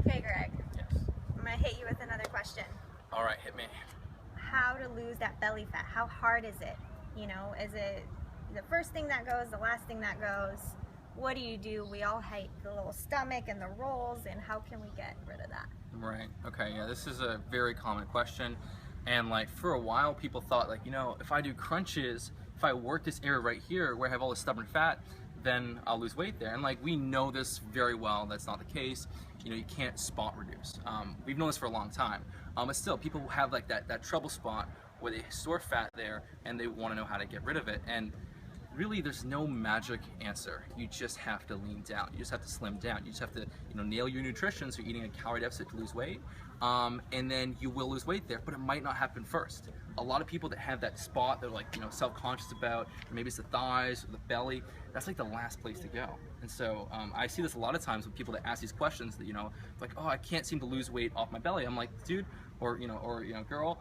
Okay, Greg, Yes. I'm gonna hit you with another question. All right, hit me. How to lose that belly fat? How hard is it? You know, is it the first thing that goes, the last thing that goes? What do you do? We all hate the little stomach and the rolls, and how can we get rid of that? Right. Okay. Yeah. This is a very common question, and like for a while, people thought like, if I do crunches, if I work this area right here where I have all this stubborn fat, then I'll lose weight there. And like we know this very well. That's not the case. You can't spot reduce. We've known this for a long time. But still, people have like that trouble spot where they store fat there, and they want to know how to get rid of it. And really, there's no magic answer. You just have to lean down. You just have to slim down. You just have to, nail your nutrition, so you're eating a calorie deficit to lose weight, and then you will lose weight there. But it might not happen first. A lot of people that have that spot, they're like, self-conscious about, or maybe it's the thighs or the belly. That's like the last place to go. And so I see this a lot of times with people that ask these questions that, like, oh, I can't seem to lose weight off my belly. I'm like, dude, or girl.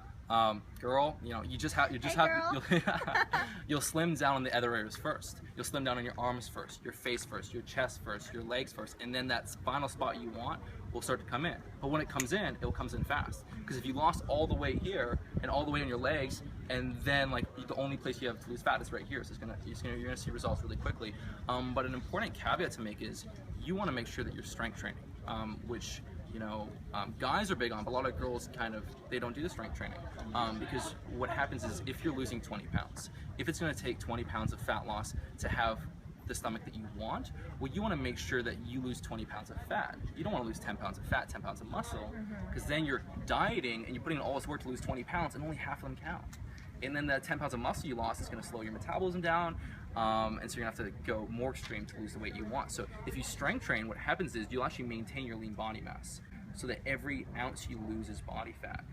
You'll slim down on the other areas first. You'll slim down on your arms first, your face first, your chest first, your legs first, and then that final spot you want will start to come in. But when it comes in, it comes in fast. Because if you lost all the weight here and all the weight on your legs, and then like the only place you have to lose fat is right here, so you're gonna see results really quickly. But an important caveat to make is you want to make sure that you're strength training, which guys are big on, but a lot of girls they don't do the strength training, because what happens is if you're losing 20 pounds, if it's going to take 20 pounds of fat loss to have the stomach that you want, well, you want to make sure that you lose 20 pounds of fat. You don't want to lose 10 pounds of fat, 10 pounds of muscle, because then you're dieting and you're putting in all this work to lose 20 pounds and only half of them count. And then the 10 pounds of muscle you lost is going to slow your metabolism down, and so you're going to have to go more extreme to lose the weight you want. So if you strength train, what happens is you'll actually maintain your lean body mass, so that every ounce you lose is body fat,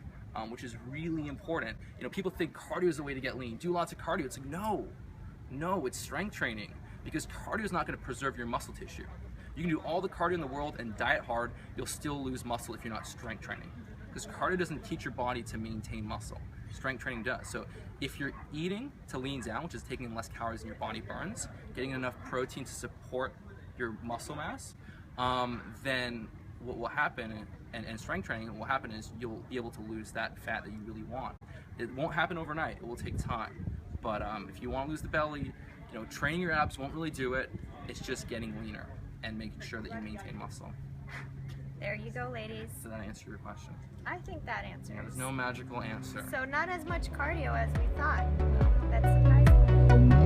which is really important. People think cardio is the way to get lean. Do lots of cardio. It's like, no, it's strength training, because cardio is not going to preserve your muscle tissue. You can do all the cardio in the world and diet hard, you'll still lose muscle if you're not strength training, because cardio doesn't teach your body to maintain muscle. Strength training does. So if you're eating to lean down, which is taking in less calories than your body burns, getting enough protein to support your muscle mass, then what will happen, and strength training, what will happen is you'll be able to lose that fat that you really want. It won't happen overnight. It will take time. But if you want to lose the belly, training your abs won't really do it. It's just getting leaner and making sure that you maintain muscle. There you go, ladies. Does that answer your question? I think that answers. Yeah, there's no magical answer. So not as much cardio as we thought. That's surprising.